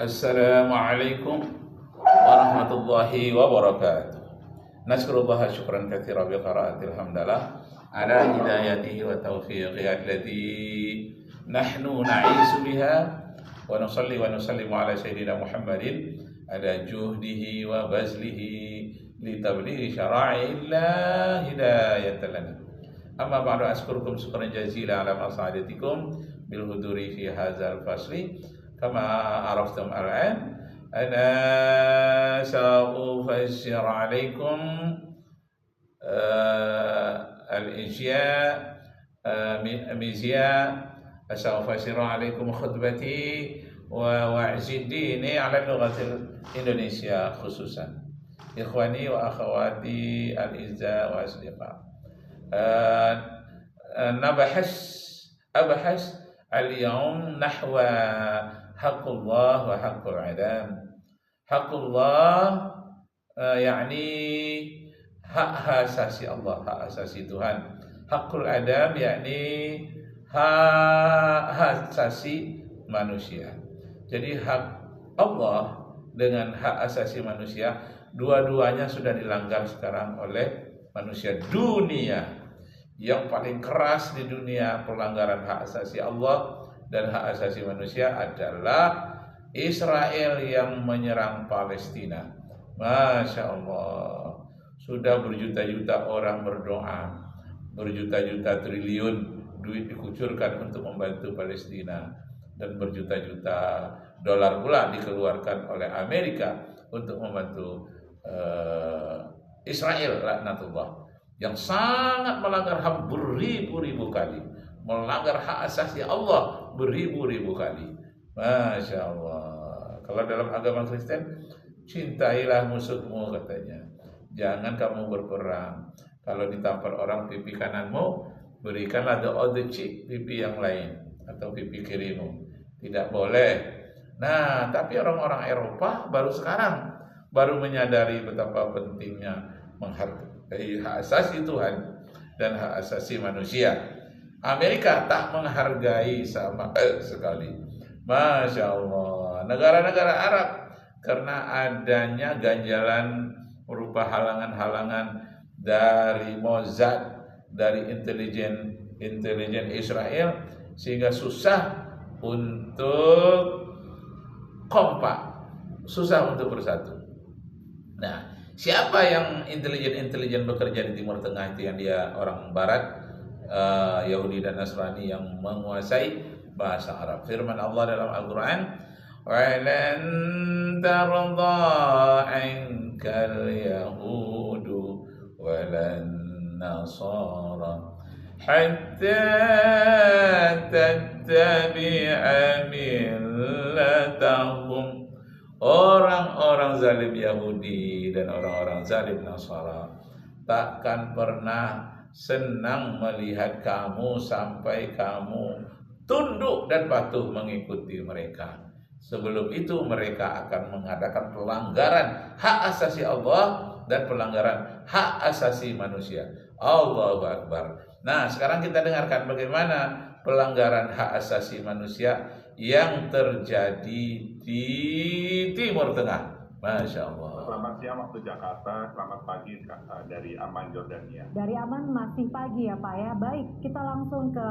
Assalamualaikum warahmatullahi wabarakatuh. Nasrullah syukran katsira bi qiraatil hamdalah ala hidayatihi wa taufiqihi allati nahnu na'isu biha wa nusalli wa nusallimu ala sayyidina Muhammadin ala juhdihi wa bazlihi li tablighi syara'i'illah hidayatan lana. Amma ba'du, askurukum syukran jazila ala mas'adatikum bil huduri fi hadzal fasli. Kama araftum al-an ana sa'ufassir alaikum al-ijya mizya sa'ufassir alaikum khutbati wa wa'zi dini ala lughatil Indonesia khususan. Ikhwani wa akhawati al-izza wa asdiqa. Abahas al-yawm nahwa haqqullah wa haqqul adam. Haqqullah yakni hak asasi Allah, hak asasi Tuhan. Haqqul adam yakni hak asasi manusia. Jadi hak Allah dengan hak asasi manusia, dua-duanya sudah dilanggar sekarang oleh manusia dunia. Yang paling keras di dunia pelanggaran hak asasi Allah dan hak asasi manusia adalah Israel yang menyerang Palestina. Masya Allah, sudah berjuta-juta orang berdoa, berjuta-juta triliun duit dikucurkan untuk membantu Palestina, dan berjuta-juta dolar pula dikeluarkan oleh Amerika untuk membantu Israel laknatullah, yang sangat melanggar HAM beribu-ribu kali, melanggar hak asasi Allah beribu-ribu kali. Masya Allah. Kalau dalam agama Kristen, cintailah musuhmu katanya. Jangan kamu berperang. Kalau ditampar orang pipi kananmu, berikanlah the other cheek, pipi yang lain, atau pipi kirimu. Tidak boleh. Nah, tapi orang-orang Eropa baru menyadari betapa pentingnya menghargai hak asasi Tuhan dan hak asasi manusia. Amerika tak menghargai sama sekali. Masya Allah. Negara-negara Arab, karena adanya ganjalan berupa halangan-halangan dari Mossad, dari intelijen Israel, sehingga susah untuk kompak, susah untuk bersatu. Nah, siapa yang intelijen bekerja di Timur Tengah itu? Yang dia orang Barat, Yahudi dan Nasrani yang menguasai bahasa Arab. Firman Allah dalam Al-Quran, وَلَنْ تَرْضَى عَنْكَ الْيَهُودُ وَلَا النَّصَارَى حَتَّى تَتَّبِعَ مِلَّتَهُمْ. Orang-orang zalim Yahudi dan orang-orang zalim Nasara takkan pernah senang melihat kamu sampai kamu tunduk dan patuh mengikuti mereka. Sebelum itu mereka akan mengadakan pelanggaran hak asasi Allah dan pelanggaran hak asasi manusia. Allahu Akbar. Nah, sekarang kita dengarkan bagaimana pelanggaran hak asasi manusia yang terjadi di Timur Tengah. Masya Allah. Selamat siang waktu Jakarta, selamat pagi dari Amman, Jordania. Dari Amman masih pagi ya Pak ya. Baik, kita langsung ke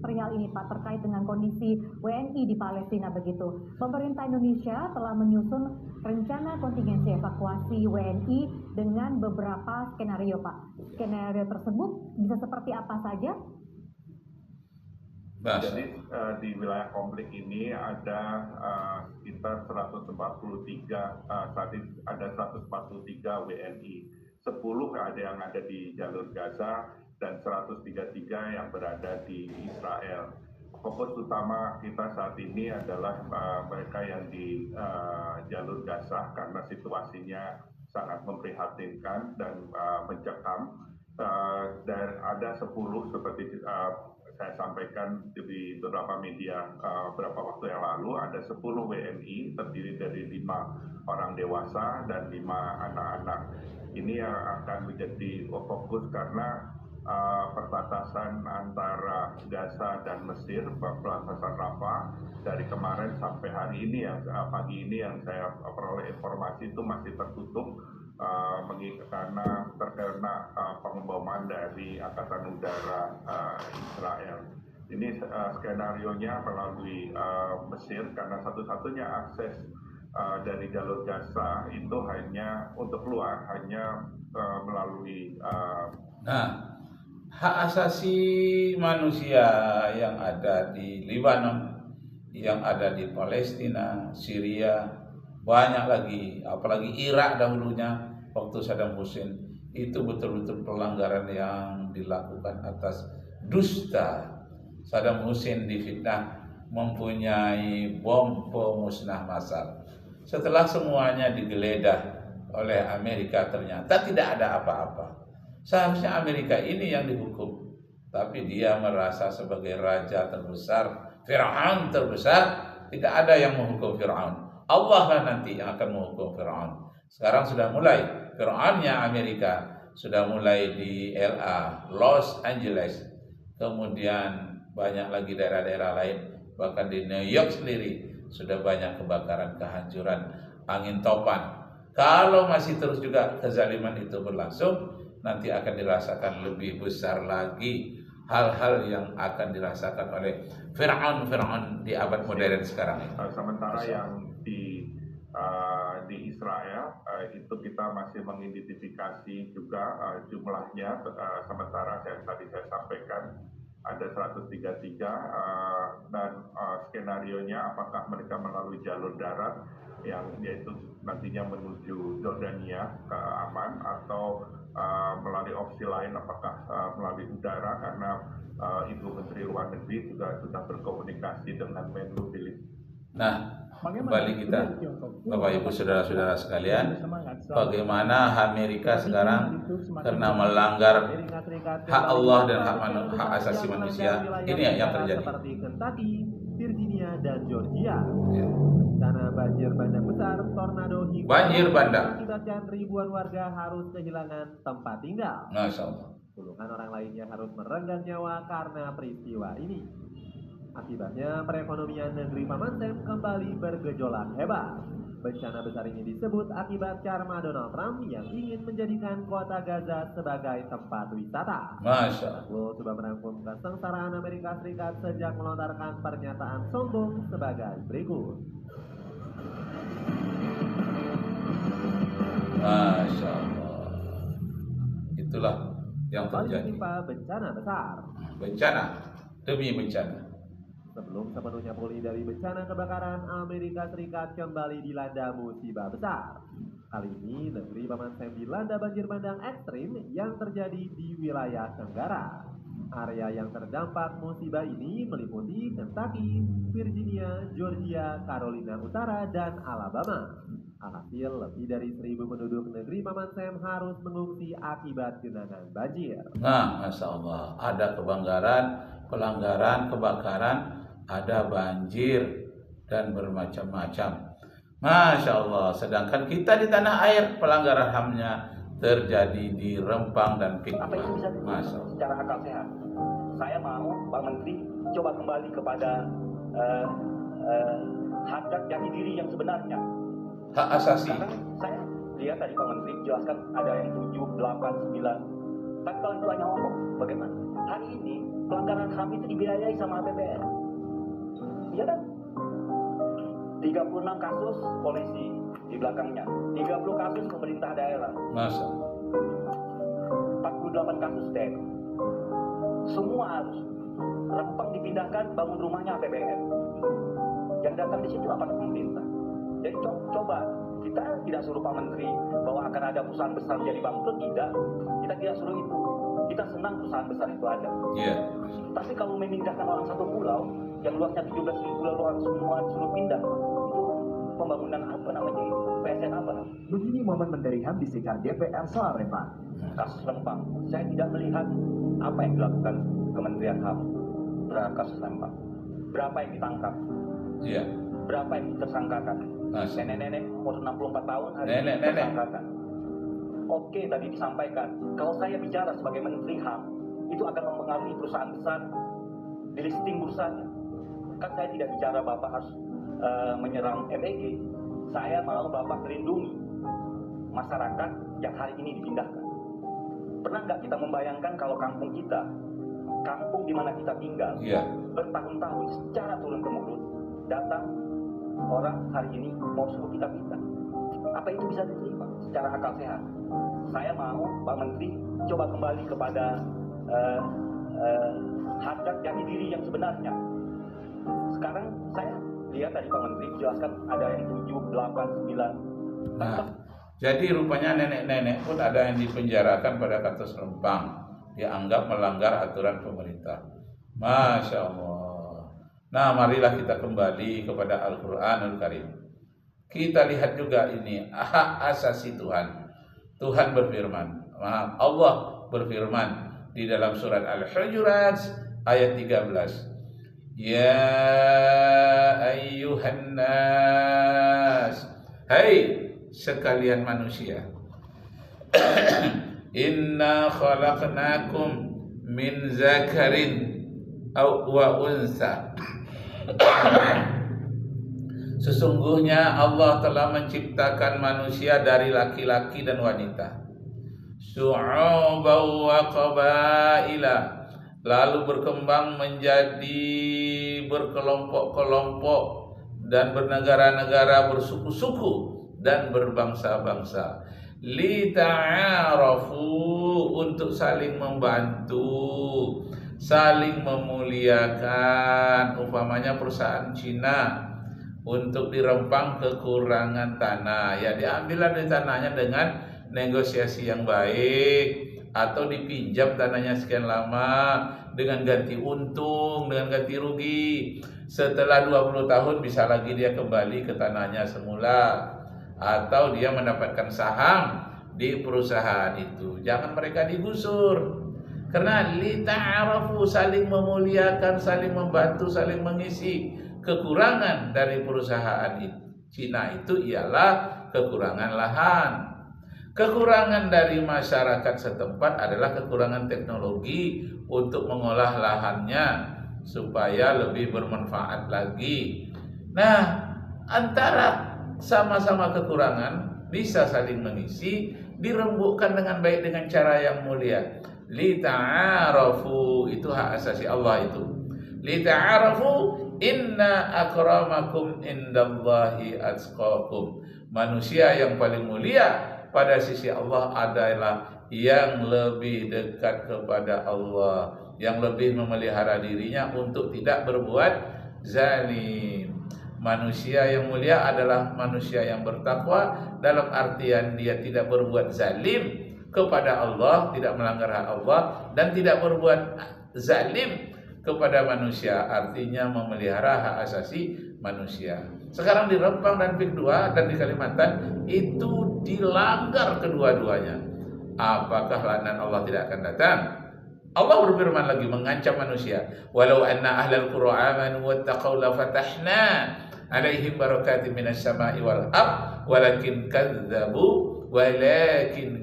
perihal ini Pak, terkait dengan kondisi WNI di Palestina begitu. Pemerintah Indonesia telah menyusun rencana kontingensi evakuasi WNI dengan beberapa skenario Pak. Skenario tersebut bisa seperti apa saja? Jadi di wilayah konflik ini ada sekitar 143, saat ini ada 143 WNI. 10 yang ada di jalur Gaza dan 133 yang berada di Israel. Fokus utama kita saat ini adalah mereka yang di jalur Gaza karena situasinya sangat memprihatinkan dan mencekam. Dan ada 10 seperti saya sampaikan di beberapa media beberapa waktu yang lalu, ada 10 WNI terdiri dari 5 orang dewasa dan 5 anak-anak. Ini yang akan menjadi fokus karena perbatasan antara Gaza dan Mesir, perbatasan Rafah. Dari kemarin sampai hari ini yang pagi ini yang saya peroleh informasi itu masih tertutup karena terkena pengeboman dari Angkatan Udara Israel. Ini skenarionya melalui Mesir karena satu-satunya akses dari jalur Gaza itu hanya untuk keluar hanya melalui hak asasi manusia yang ada di Lebanon, yang ada di Palestina, Syria, banyak lagi, apalagi Irak dahulunya waktu Saddam Hussein, itu betul-betul pelanggaran yang dilakukan atas dusta. Saddam Hussein difitnah mempunyai bom pemusnah massal. Setelah semuanya digeledah oleh Amerika, ternyata tidak ada apa-apa. Seharusnya Amerika ini yang dihukum, tapi dia merasa sebagai raja terbesar, Fir'aun terbesar, tidak ada yang menghukum Fir'aun. Allah lah nanti yang akan menghukum Fir'aun. Sekarang sudah mulai, Fir'aunnya Amerika sudah mulai di LA, Los Angeles, kemudian banyak lagi daerah-daerah lain, bahkan di New York sendiri sudah banyak kebakaran, kehancuran, angin topan. Kalau masih terus juga kezaliman itu berlangsung, nanti akan dirasakan lebih besar lagi hal-hal yang akan dirasakan oleh Fir'aun di abad modern sekarang ini. Sementara yang di Israel itu kita masih mengidentifikasi juga jumlahnya, sementara tadi saya sampaikan ada 133 dan skenarionya apakah mereka melalui jalur darat yang yaitu nantinya menuju Jordania ke aman atau melalui opsi lain apakah melalui udara karena Ibu Menteri Luar Negeri juga sudah berkomunikasi dengan Menlu Philip. Nah, kembali kita, Bapak Ibu saudara-saudara sekalian, bagaimana Amerika sekarang karena melanggar hak Allah dan hak asasi manusia, ini yang terjadi. Seperti Kentucky, Virginia, dan Georgia. Karena banjir bandang besar, tornado hingga banjir bandang mengakibatkan ribuan warga harus kehilangan tempat tinggal. Masya Allah. Puluhan orang lainnya harus merenggang nyawa karena peristiwa ini. Akibatnya perekonomian negeri Paman Sam kembali bergejolak hebat. Bencana besar ini disebut akibat karma Donald Trump yang ingin menjadikan kota Gaza sebagai tempat wisata. Masya Allah. Lalu coba merangkum kesengsaraan Amerika Serikat sejak melontarkan pernyataan sombong sebagai berikut. Masya Allah. Itulah yang terjadi. Menimpa bencana besar. Bencana demi bencana. Sebelum sepenuhnya pulih dari bencana kebakaran, Amerika Serikat kembali dilanda musibah besar. Kali ini negeri Paman Sam dilanda banjir bandang ekstrim yang terjadi di wilayah Tenggara. Area yang terdampak musibah ini meliputi Kentucky, Virginia, Georgia, Carolina Utara, dan Alabama. Alhasil, lebih dari 1.000 penduduk negeri Paman Sam harus mengungsi akibat genangan banjir. Nah, Masya Allah, ada pelanggaran, kebakaran, ada banjir, dan bermacam-macam. Masya Allah, sedangkan kita di tanah air pelanggaran HAM-nya terjadi di Rempang dan Pikul. Apa itu bisa secara akal sehat? Saya mau Pak Menteri coba kembali kepada hak jati diri yang sebenarnya. Hak asasi. Karena saya lihat tadi Pak Menteri jelaskan ada yang 7, 8, 9. Tapi kalau itu hanya ngomong, bagaimana? Hari ini pelanggaran HAM itu dibiayai sama APBN. Iya kan? 36 kasus polisi di belakangnya, 30 kasus pemerintah daerah, Masya Allah. 48 kasus TNI. Semua harus Rempang dipindahkan, bangun rumahnya APBN. Yang datang di situ apa pemerintah? Jadi coba kita tidak suruh Pak Menteri bahwa akan ada perusahaan besar menjadi bangkrut, tidak. Kita tidak suruh itu. Kita senang perusahaan besar itu ada. Iya. Tapi kalau memindahkan orang satu pulau yang luasnya 17.000 pulau orang semua disuruh pindah, itu pembangunan apa namanya itu? PSN apa? Begini momen Menteri HAM di sikap DPR soal Rempang. Kasus Rempang, saya tidak melihat apa yang dilakukan Kementerian HAM terhadap kasus Rempang. Berapa yang ditangkap? Iya. Berapa yang ditersangkakan? Nenek-nenek umur 64 tahun hari ini ditersangkakan. Oke, tadi disampaikan. Kalau saya bicara sebagai Menteri HAM, itu akan mempengaruhi perusahaan besar di listing bursanya. Kan saya tidak bicara Bapak harus menyerang MEG. Saya mau Bapak melindungi masyarakat yang hari ini dipindahkan. Pernah nggak kita membayangkan kalau kampung kita, kampung di mana kita tinggal, bertahun-tahun secara turun-temurun, datang orang hari ini mau suruh kita pindah. Apa itu bisa diterima secara akal sehat? Saya mau Pak Menteri coba kembali kepada hadat jati diri yang sebenarnya. Sekarang saya lihat tadi Pak Menteri jelaskan ada yang 7, 8, 9. Nah, jadi rupanya nenek-nenek pun ada yang dipenjarakan pada kasus Rempang, dianggap melanggar aturan pemerintah. Masya Allah. Nah, marilah kita kembali kepada Al-Quranul Karim. Kita lihat juga ini hak asasi Tuhan. Tuhan berfirman, Allah berfirman di dalam surat Al-Hujurat ayat 13. Ya ayyuhan nas, hai sekalian manusia, inna khalaqnakum min zakarin wa unsa. Sesungguhnya Allah telah menciptakan manusia dari laki-laki dan wanita. Syu'uban wa qabaila, lalu berkembang menjadi berkelompok-kelompok dan bernegara-negara, bersuku-suku dan berbangsa-bangsa. Li ta'arafu, untuk saling membantu, saling memuliakan. Umpamanya perusahaan Cina untuk di Rempang kekurangan tanah, ya diambillah dari tanahnya dengan negosiasi yang baik, atau dipinjam tanahnya sekian lama dengan ganti untung, dengan ganti rugi. Setelah 20 tahun bisa lagi dia kembali ke tanahnya semula, atau dia mendapatkan saham di perusahaan itu. Jangan mereka digusur. Karena li ta'arafu, saling memuliakan, saling membantu, saling mengisi. Kekurangan dari perusahaan Cina itu ialah kekurangan lahan. Kekurangan dari masyarakat setempat adalah kekurangan teknologi untuk mengolah lahannya supaya lebih bermanfaat lagi. Nah, antara sama-sama kekurangan bisa saling mengisi, dirembukkan dengan baik dengan cara yang mulia. Li ta'arafu, itu hak asasi Allah itu. Li ta'arafu inna akramakum indallahi atqakum. Manusia yang paling mulia pada sisi Allah adalah yang lebih dekat kepada Allah, yang lebih memelihara dirinya untuk tidak berbuat zalim. Manusia yang mulia adalah manusia yang bertakwa, dalam artian dia tidak berbuat zalim kepada Allah, tidak melanggar hak Allah, dan tidak berbuat zalim kepada manusia, artinya memelihara hak asasi manusia. Sekarang di Rempang dan Pik 2 dan di Kalimantan itu dilanggar kedua-duanya. Apakah laknat Allah tidak akan datang? Allah berfirman lagi mengancam manusia, walau anna ahlal qura amanu wattaqau la fatahna alaihim barakatin minas sama'i wal ard walakin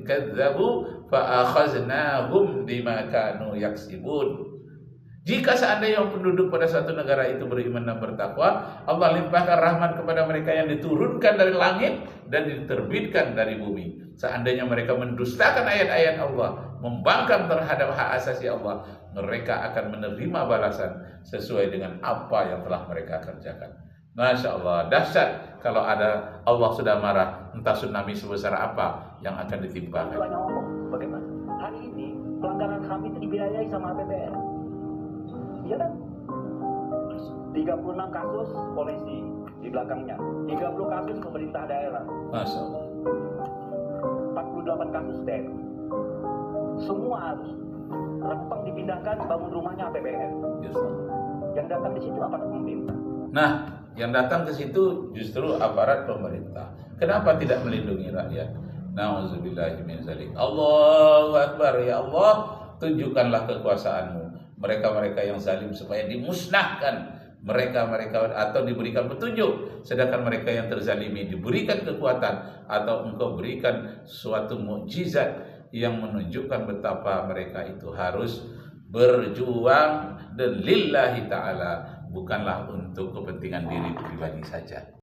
kadzabu fa akhaznahum bima kanu yaksibun. Jika seandainya penduduk pada suatu negara itu beriman dan bertakwa, Allah limpahkan rahmat kepada mereka yang diturunkan dari langit dan diterbitkan dari bumi. Seandainya mereka mendustakan ayat-ayat Allah, membangkang terhadap hak asasi Allah, mereka akan menerima balasan sesuai dengan apa yang telah mereka kerjakan. Masya Allah, dahsyat kalau ada Allah sudah marah, entah tsunami sebesar apa yang akan ditimpakan. Bagaimana? Hari ini pelanggaran HAM itu dibiayai sama APBN. Iya kan? 36 kasus polisi di belakangnya, 30 kasus pemerintah daerah, Masya Allah, 48 kasus TNI. Semua harus Rempang dipindahkan, bangun rumahnya APBN. Yang datang di situ aparat pemerintah. Nah, yang datang ke situ justru aparat pemerintah. Kenapa tidak melindungi rakyat? Nauzubillahi min dzalik. Allahu Akbar, ya Allah, tunjukkanlah kekuasaan-Mu. Mereka-mereka yang zalim supaya dimusnahkan, mereka-mereka atau diberikan petunjuk, sedangkan mereka yang terzalimi diberikan kekuatan, atau Engkau berikan suatu mukjizat yang menunjukkan betapa mereka itu harus berjuang dan lillahi ta'ala, bukanlah untuk kepentingan diri pribadi saja.